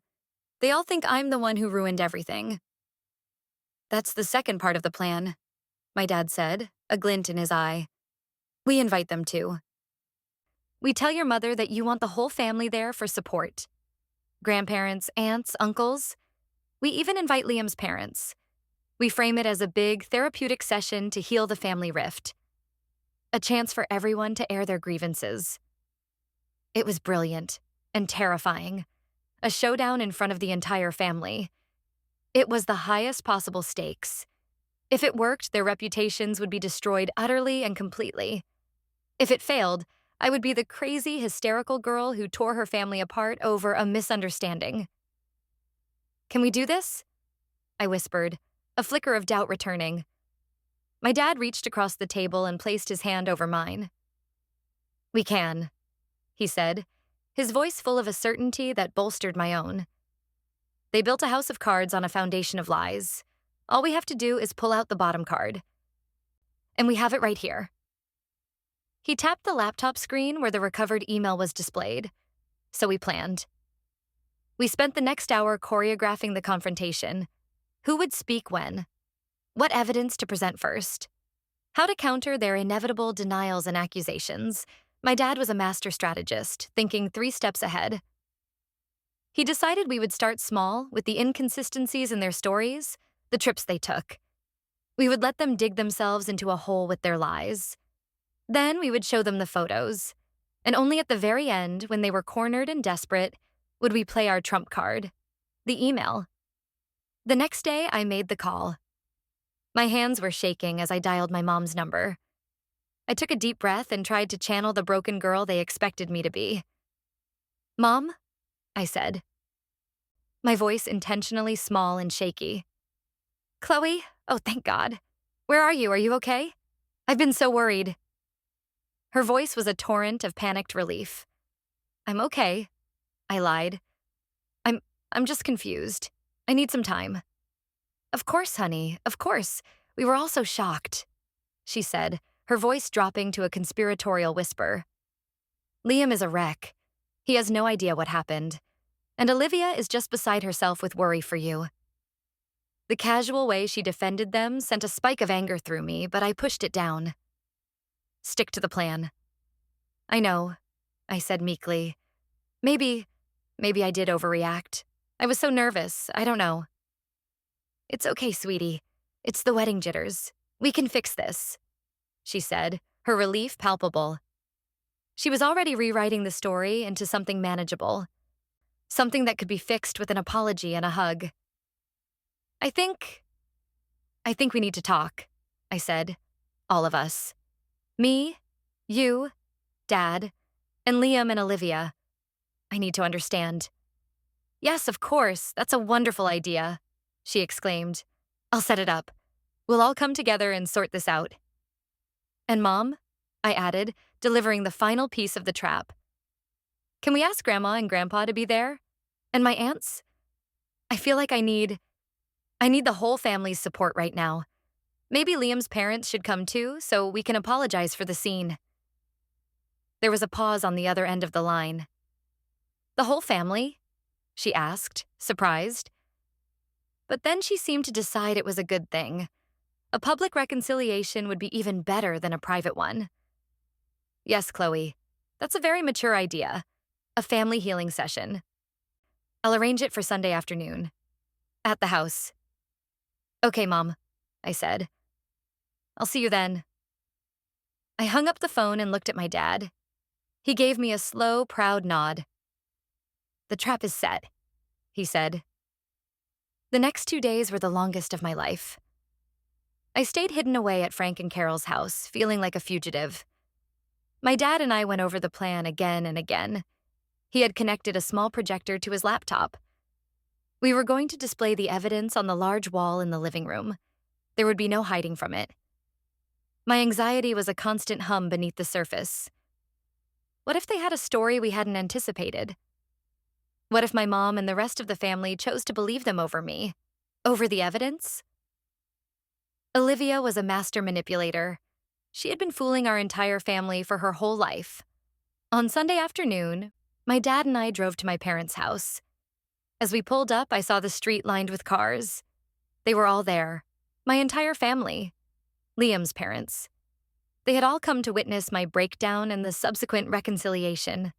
They all think I'm the one who ruined everything. "That's the second part of the plan," my dad said, a glint in his eye. "We invite them too. We tell your mother that you want the whole family there for support. Grandparents, aunts, uncles. We even invite Liam's parents. We frame it as a big, therapeutic session to heal the family rift. A chance for everyone to air their grievances." It was brilliant and terrifying. A showdown in front of the entire family. It was the highest possible stakes. If it worked, their reputations would be destroyed utterly and completely. If it failed, I would be the crazy, hysterical girl who tore her family apart over a misunderstanding. "Can we do this?" I whispered, a flicker of doubt returning. My dad reached across the table and placed his hand over mine. "We can," he said, his voice full of a certainty that bolstered my own. "They built a house of cards on a foundation of lies. All we have to do is pull out the bottom card. And we have it right here." He tapped the laptop screen where the recovered email was displayed. So we planned. We spent the next hour choreographing the confrontation. Who would speak when? What evidence to present first? How to counter their inevitable denials and accusations. My dad was a master strategist, thinking 3 steps ahead. He decided we would start small with the inconsistencies in their stories, the trips they took. We would let them dig themselves into a hole with their lies. Then we would show them the photos. And only at the very end, when they were cornered and desperate, would we play our trump card, the email. The next day, I made the call. My hands were shaking as I dialed my mom's number. I took a deep breath and tried to channel the broken girl they expected me to be. "Mom?" I said, my voice intentionally small and shaky. "Chloe? Oh, thank God. Where are you? Are you okay? I've been so worried." Her voice was a torrent of panicked relief. "I'm okay," I lied. I'm just confused. I need some time." "Of course, honey, of course. We were all so shocked," she said, her voice dropping to a conspiratorial whisper. "Liam is a wreck. He has no idea what happened. And Olivia is just beside herself with worry for you." The casual way she defended them sent a spike of anger through me, but I pushed it down. "Stick to the plan." "I know," I said meekly. Maybe I did overreact. I was so nervous, I don't know." "It's okay, sweetie. It's the wedding jitters. We can fix this," she said, her relief palpable. She was already rewriting the story into something manageable, something that could be fixed with an apology and a hug. I think we need to talk," I said. "All of us. Me, you, Dad, and Liam and Olivia. I need to understand." "Yes, of course. That's a wonderful idea," she exclaimed. "I'll set it up. We'll all come together and sort this out." "And Mom?" I added, delivering the final piece of the trap. "Can we ask Grandma and Grandpa to be there? And my aunts? I feel like I need the whole family's support right now. Maybe Liam's parents should come too, so we can apologize for the scene." There was a pause on the other end of the line. "The whole family?" she asked, surprised. But then she seemed to decide it was a good thing. A public reconciliation would be even better than a private one. "Yes, Chloe. That's a very mature idea. A family healing session. I'll arrange it for Sunday afternoon. At the house." "Okay, Mom," I said. "I'll see you then." I hung up the phone and looked at my dad. He gave me a slow, proud nod. "The trap is set," he said. The next 2 days were the longest of my life. I stayed hidden away at Frank and Carol's house, feeling like a fugitive. My dad and I went over the plan again and again. He had connected a small projector to his laptop. We were going to display the evidence on the large wall in the living room. There would be no hiding from it. My anxiety was a constant hum beneath the surface. What if they had a story we hadn't anticipated? What if my mom and the rest of the family chose to believe them over me? Over the evidence? Olivia was a master manipulator. She had been fooling our entire family for her whole life. On Sunday afternoon, my dad and I drove to my parents' house. As we pulled up, I saw the street lined with cars. They were all there. My entire family. Liam's parents. They had all come to witness my breakdown and the subsequent reconciliation.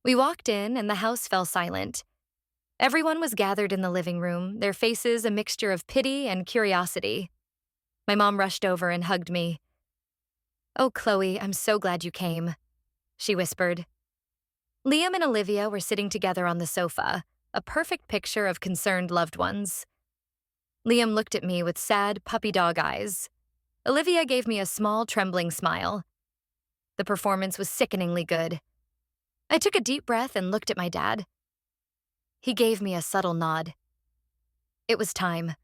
We walked in, and the house fell silent. Everyone was gathered in the living room, their faces a mixture of pity and curiosity. My mom rushed over and hugged me. "Oh, Chloe, I'm so glad you came," she whispered. Liam and Olivia were sitting together on the sofa, a perfect picture of concerned loved ones. Liam looked at me with sad, puppy dog eyes. Olivia gave me a small, trembling smile. The performance was sickeningly good. I took a deep breath and looked at my dad. He gave me a subtle nod. It was time.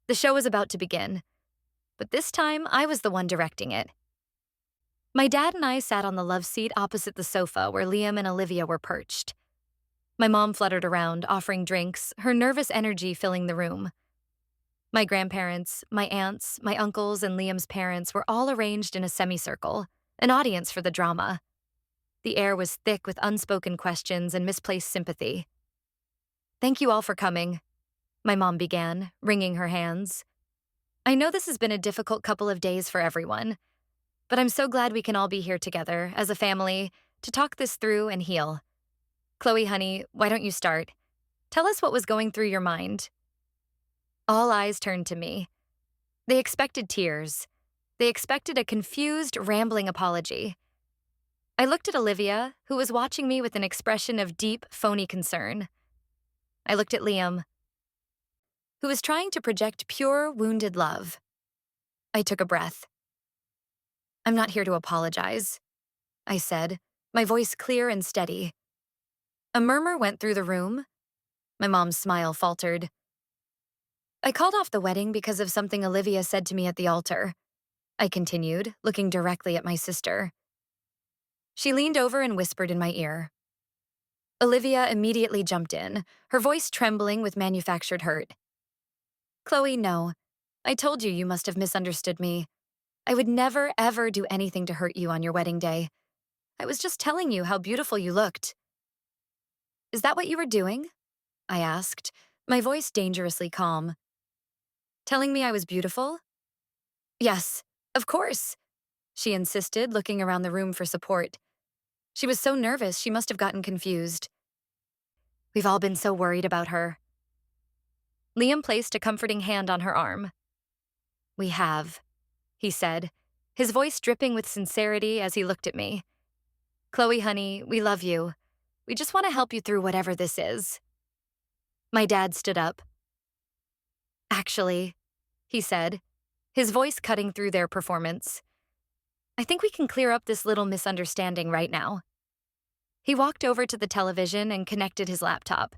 The show was about to begin, but this time I was the one directing it. My dad and I sat on the love seat opposite the sofa where Liam and Olivia were perched. My mom fluttered around, offering drinks, her nervous energy filling the room. My grandparents, my aunts, my uncles, and Liam's parents were all arranged in a semicircle, an audience for the drama. The air was thick with unspoken questions and misplaced sympathy. "Thank you all for coming," my mom began, wringing her hands. "I know this has been a difficult couple of days for everyone, but I'm so glad we can all be here together, as a family, to talk this through and heal. Chloe, honey, why don't you start? Tell us what was going through your mind. All eyes turned to me. They expected tears. They expected a confused, rambling apology. I looked at Olivia, who was watching me with an expression of deep, phony concern. I looked at Liam, who was trying to project pure, wounded love. I took a breath. I'm not here to apologize, I said, my voice clear and steady. A murmur went through the room. My mom's smile faltered. I called off the wedding because of something Olivia said to me at the altar. I continued, looking directly at my sister. She leaned over and whispered in my ear. Olivia immediately jumped in, her voice trembling with manufactured hurt. Chloe, no. I told you must have misunderstood me. I would never, ever do anything to hurt you on your wedding day. I was just telling you how beautiful you looked. Is that what you were doing? I asked, my voice dangerously calm. Telling me I was beautiful? Yes, of course, she insisted, looking around the room for support. She was so nervous she must have gotten confused. We've all been so worried about her. Liam placed a comforting hand on her arm. We have, he said, his voice dripping with sincerity as he looked at me. Chloe, honey, we love you. We just want to help you through whatever this is. My dad stood up. Actually, he said, his voice cutting through their performance. I think we can clear up this little misunderstanding right now. He walked over to the television and connected his laptop.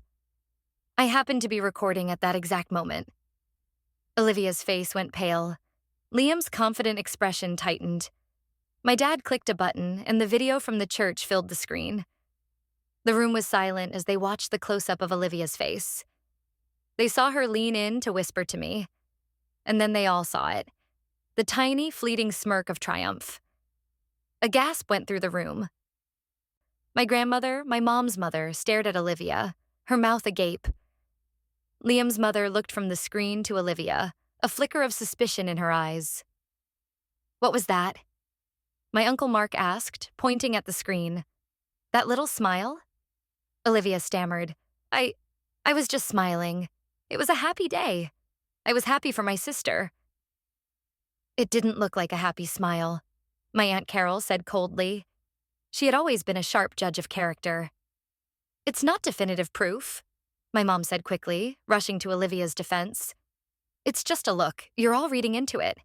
I happened to be recording at that exact moment. Olivia's face went pale. Liam's confident expression tightened. My dad clicked a button, and the video from the church filled the screen. The room was silent as they watched the close-up of Olivia's face. They saw her lean in to whisper to me. And then they all saw it. The tiny, fleeting smirk of triumph. A gasp went through the room. My grandmother, my mom's mother, stared at Olivia, her mouth agape. Liam's mother looked from the screen to Olivia, a flicker of suspicion in her eyes. What was that? My Uncle Mark asked, pointing at the screen. That little smile? Olivia stammered. I was just smiling. It was a happy day. I was happy for my sister. It didn't look like a happy smile, my Aunt Carol said coldly. She had always been a sharp judge of character. It's not definitive proof, my mom said quickly, rushing to Olivia's defense. It's just a look. You're all reading into it.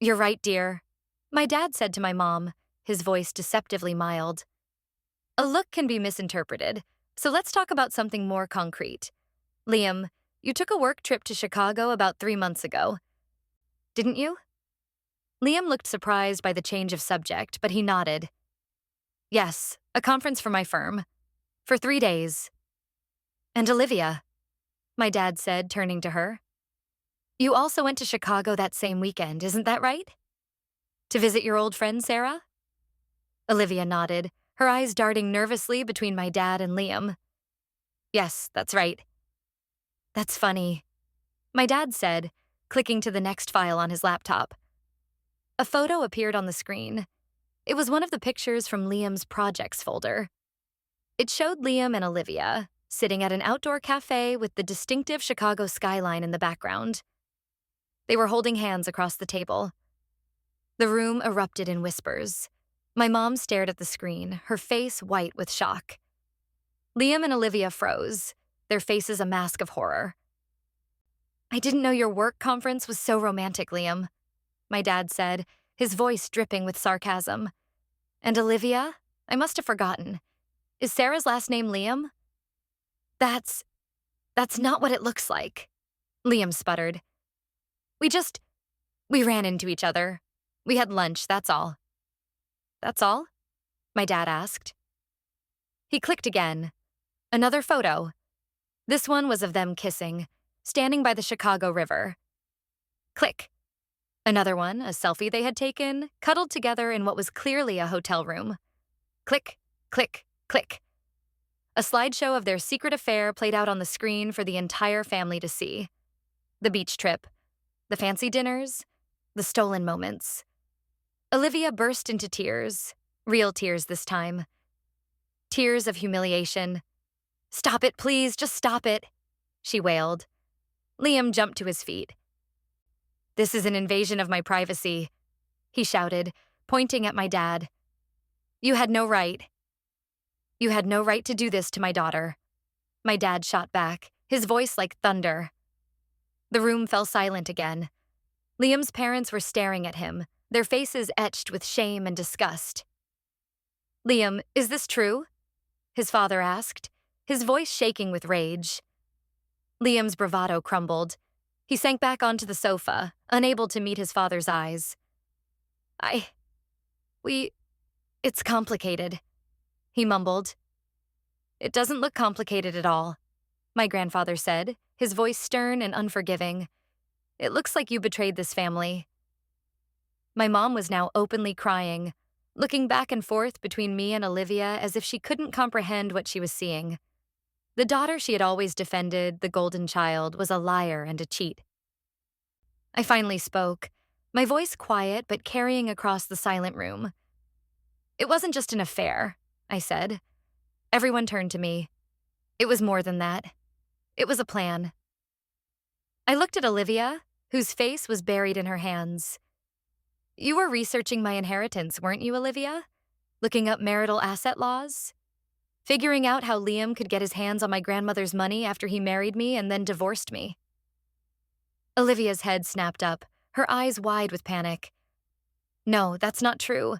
You're right, dear, my dad said to my mom, his voice deceptively mild. A look can be misinterpreted, so let's talk about something more concrete. Liam, you took a work trip to Chicago about 3 months ago. Didn't you? Liam looked surprised by the change of subject, but he nodded. Yes, a conference for my firm. For 3 days. And Olivia, my dad said, turning to her. You also went to Chicago that same weekend, isn't that right? To visit your old friend, Sarah? Olivia nodded, her eyes darting nervously between my dad and Liam. Yes, that's right. That's funny, my dad said, clicking to the next file on his laptop. A photo appeared on the screen. It was one of the pictures from Liam's projects folder. It showed Liam and Olivia sitting at an outdoor cafe with the distinctive Chicago skyline in the background. They were holding hands across the table. The room erupted in whispers. My mom stared at the screen, her face white with shock. Liam and Olivia froze, their faces a mask of horror. I didn't know your work conference was so romantic, Liam, my dad said, his voice dripping with sarcasm. And Olivia? I must have forgotten. Is Sarah's last name Liam? That's not what it looks like, Liam sputtered. We ran into each other. We had lunch, that's all. That's all? My dad asked. He clicked again. Another photo. This one was of them kissing, standing by the Chicago River. Click. Another one, a selfie they had taken, cuddled together in what was clearly a hotel room. Click, click, click. A slideshow of their secret affair played out on the screen for the entire family to see. The beach trip, the fancy dinners, the stolen moments. Olivia burst into tears, real tears this time. Tears of humiliation. "Stop it, please, just stop it," she wailed. Liam jumped to his feet. "This is an invasion of my privacy," he shouted, pointing at my dad. "You had no right. You had no right to do this to my daughter," my dad shot back, his voice like thunder. The room fell silent again. Liam's parents were staring at him, their faces etched with shame and disgust. "Liam, is this true?" his father asked, his voice shaking with rage. Liam's bravado crumbled. He sank back onto the sofa, unable to meet his father's eyes. It's complicated," he mumbled. "It doesn't look complicated at all," my grandfather said, his voice stern and unforgiving. "It looks like you betrayed this family." My mom was now openly crying, looking back and forth between me and Olivia as if she couldn't comprehend what she was seeing. The daughter she had always defended, the golden child, was a liar and a cheat. I finally spoke, my voice quiet but carrying across the silent room. "It wasn't just an affair," I said. Everyone turned to me. It was more than that. It was a plan. I looked at Olivia, whose face was buried in her hands. "You were researching my inheritance, weren't you, Olivia? Looking up marital asset laws? Figuring out how Liam could get his hands on my grandmother's money after he married me and then divorced me?" Olivia's head snapped up, her eyes wide with panic. "No, that's not true.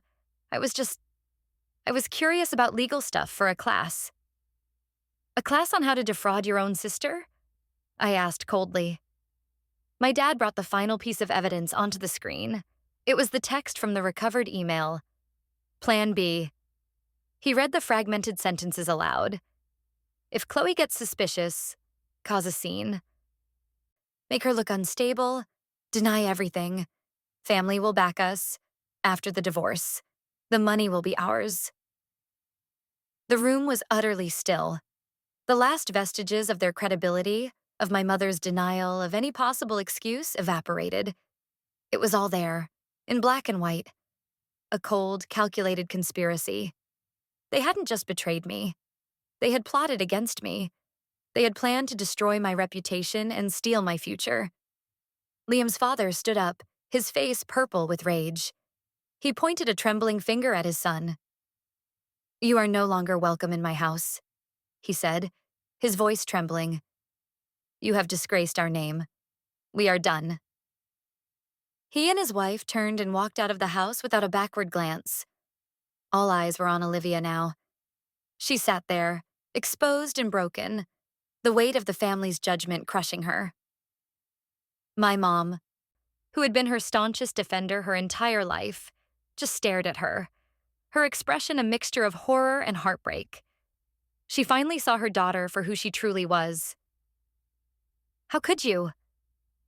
I was curious about legal stuff for a class." "A class on how to defraud your own sister?" I asked coldly. My dad brought the final piece of evidence onto the screen. It was the text from the recovered email. Plan B. He read the fragmented sentences aloud. "If Chloe gets suspicious, cause a scene. Make her look unstable, deny everything. Family will back us. After the divorce, the money will be ours." The room was utterly still. The last vestiges of their credibility, of my mother's denial of any possible excuse, evaporated. It was all there, in black and white. A cold, calculated conspiracy. They hadn't just betrayed me. They had plotted against me. They had planned to destroy my reputation and steal my future. Liam's father stood up, his face purple with rage. He pointed a trembling finger at his son. "You are no longer welcome in my house," he said, his voice trembling. "You have disgraced our name. We are done." He and his wife turned and walked out of the house without a backward glance. All eyes were on Olivia now. She sat there, exposed and broken, the weight of the family's judgment crushing her. My mom, who had been her staunchest defender her entire life, just stared at her, her expression a mixture of horror and heartbreak. She finally saw her daughter for who she truly was. "How could you?"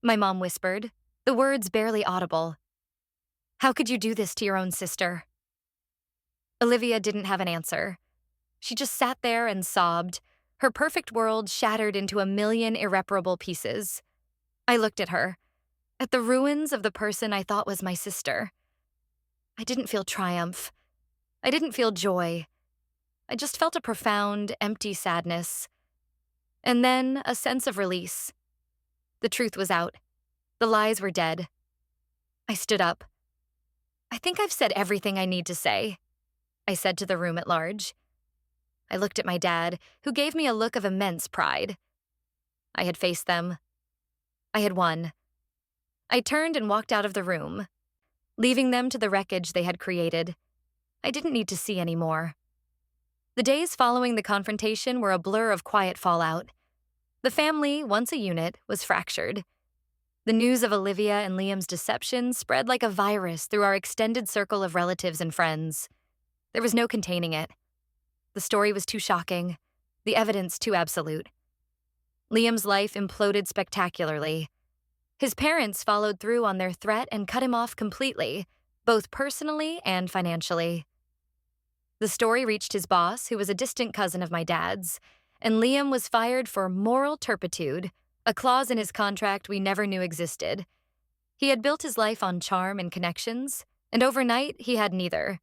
my mom whispered, the words barely audible. "How could you do this to your own sister?" Olivia didn't have an answer. She just sat there and sobbed, her perfect world shattered into a million irreparable pieces. I looked at her, at the ruins of the person I thought was my sister. I didn't feel triumph. I didn't feel joy. I just felt a profound, empty sadness. And then a sense of release. The truth was out. The lies were dead. I stood up. "I think I've said everything I need to say," I said to the room at large. I looked at my dad, who gave me a look of immense pride. I had faced them. I had won. I turned and walked out of the room, leaving them to the wreckage they had created. I didn't need to see any more. The days following the confrontation were a blur of quiet fallout. The family, once a unit, was fractured. The news of Olivia and Liam's deception spread like a virus through our extended circle of relatives and friends. There was no containing it. The story was too shocking, the evidence too absolute. Liam's life imploded spectacularly. His parents followed through on their threat and cut him off completely, both personally and financially. The story reached his boss, who was a distant cousin of my dad's, and Liam was fired for moral turpitude, a clause in his contract we never knew existed. He had built his life on charm and connections, and overnight he had neither.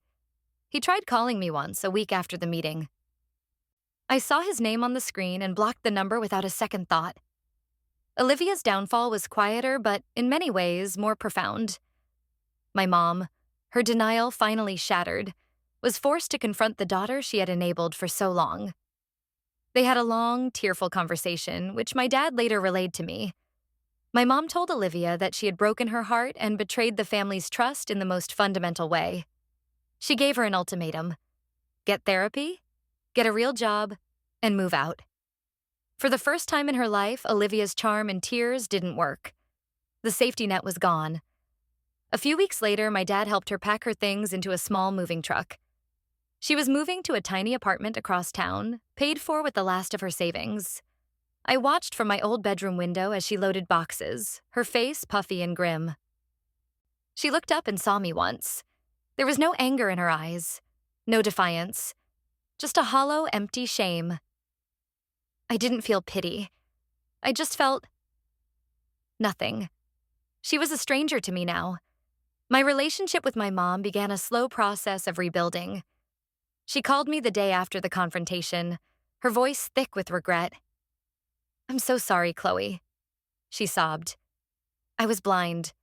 He tried calling me once, a week after the meeting. I saw his name on the screen and blocked the number without a second thought. Olivia's downfall was quieter, but in many ways more profound. My mom, her denial finally shattered, was forced to confront the daughter she had enabled for so long. They had a long, tearful conversation, which my dad later relayed to me. My mom told Olivia that she had broken her heart and betrayed the family's trust in the most fundamental way. She gave her an ultimatum: get therapy, get a real job, and move out. For the first time in her life, Olivia's charm and tears didn't work. The safety net was gone. A few weeks later, my dad helped her pack her things into a small moving truck. She was moving to a tiny apartment across town, paid for with the last of her savings. I watched from my old bedroom window as she loaded boxes, her face puffy and grim. She looked up and saw me once. There was no anger in her eyes, no defiance, just a hollow, empty shame. I didn't feel pity. I just felt nothing. She was a stranger to me now. My relationship with my mom began a slow process of rebuilding. She called me the day after the confrontation, her voice thick with regret. "I'm so sorry, Chloe," she sobbed. "I was blind.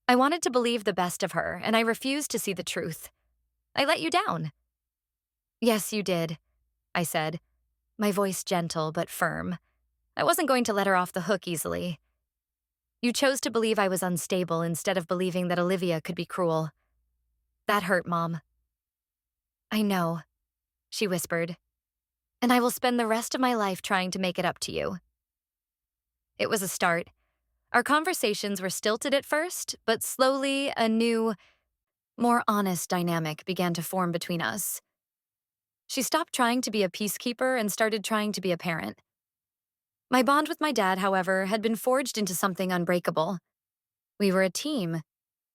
I wanted to believe the best of her, and I refused to see the truth. I let you down." "Yes, you did," I said, my voice gentle but firm. I wasn't going to let her off the hook easily. "You chose to believe I was unstable instead of believing that Olivia could be cruel. That hurt, Mom." "I know," she whispered, "and I will spend the rest of my life trying to make it up to you." It was a start. Our conversations were stilted at first, but slowly a new, more honest dynamic began to form between us. She stopped trying to be a peacekeeper and started trying to be a parent. My bond with my dad, however, had been forged into something unbreakable. We were a team.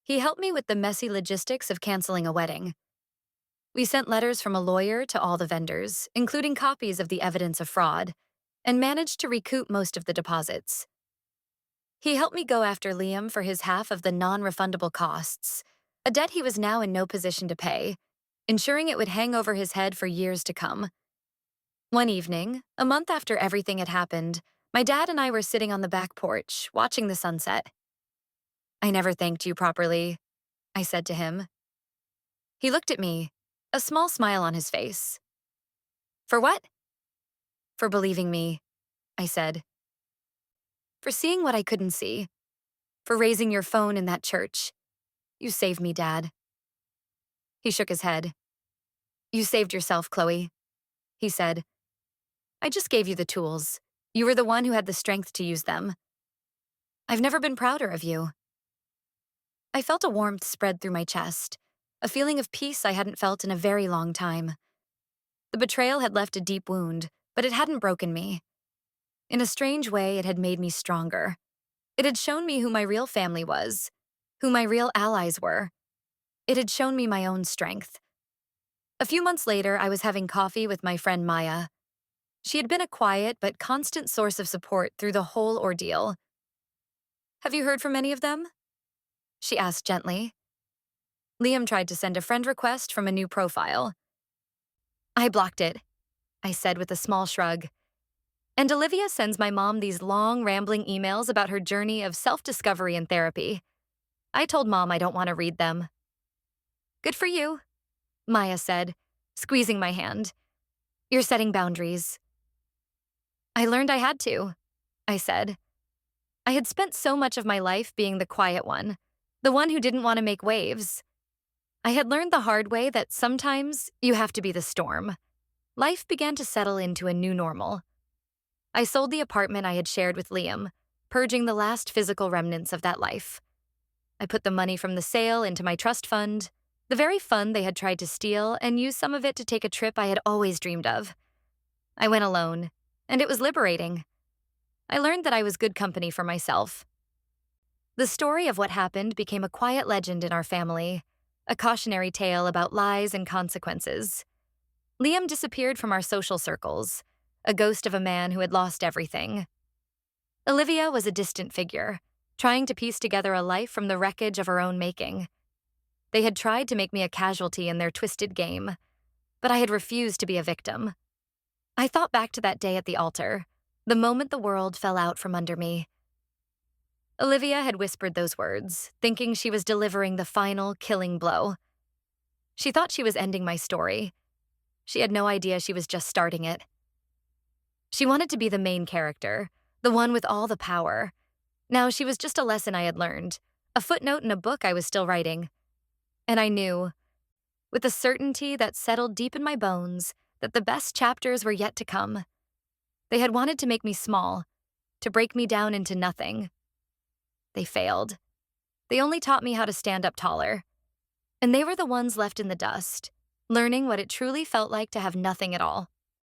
He helped me with the messy logistics of canceling a wedding. We sent letters from a lawyer to all the vendors, including copies of the evidence of fraud, and managed to recoup most of the deposits. He helped me go after Liam for his half of the non-refundable costs, a debt he was now in no position to pay, ensuring it would hang over his head for years to come. One evening, a month after everything had happened, my dad and I were sitting on the back porch, watching the sunset. "I never thanked you properly," I said to him. He looked at me, a small smile on his face. "For what?" "For believing me," I said. "For seeing what I couldn't see. For raising your phone in that church. You saved me, Dad." He shook his head. "You saved yourself, Chloe," he said. "I just gave you the tools. You were the one who had the strength to use them. I've never been prouder of you." I felt a warmth spread through my chest, a feeling of peace I hadn't felt in a very long time. The betrayal had left a deep wound, but it hadn't broken me. In a strange way, it had made me stronger. It had shown me who my real family was, who my real allies were. It had shown me my own strength. A few months later, I was having coffee with my friend Maya. She had been a quiet but constant source of support through the whole ordeal. "Have you heard from any of them?" she asked gently. "Liam tried to send a friend request from a new profile." "I blocked it," I said with a small shrug. "And Olivia sends my mom these long, rambling emails about her journey of self-discovery and therapy. I told Mom I don't want to read them." "Good for you," Maya said, squeezing my hand. "You're setting boundaries." "I learned I had to," I said. I had spent so much of my life being the quiet one, the one who didn't want to make waves. I had learned the hard way that sometimes you have to be the storm. Life began to settle into a new normal. I sold the apartment I had shared with Liam, purging the last physical remnants of that life. I put the money from the sale into my trust fund, the very fund they had tried to steal, and used some of it to take a trip I had always dreamed of. I went alone, and it was liberating. I learned that I was good company for myself. The story of what happened became a quiet legend in our family, a cautionary tale about lies and consequences. Liam disappeared from our social circles, a ghost of a man who had lost everything. Olivia was a distant figure, trying to piece together a life from the wreckage of her own making. They had tried to make me a casualty in their twisted game, but I had refused to be a victim. I thought back to that day at the altar, the moment the world fell out from under me. Olivia had whispered those words, thinking she was delivering the final, killing blow. She thought she was ending my story. She had no idea she was just starting it. She wanted to be the main character, the one with all the power. Now she was just a lesson I had learned, a footnote in a book I was still writing. And I knew, with a certainty that settled deep in my bones, that the best chapters were yet to come. They had wanted to make me small, to break me down into nothing. They failed. They only taught me how to stand up taller. And they were the ones left in the dust, learning what it truly felt like to have nothing at all.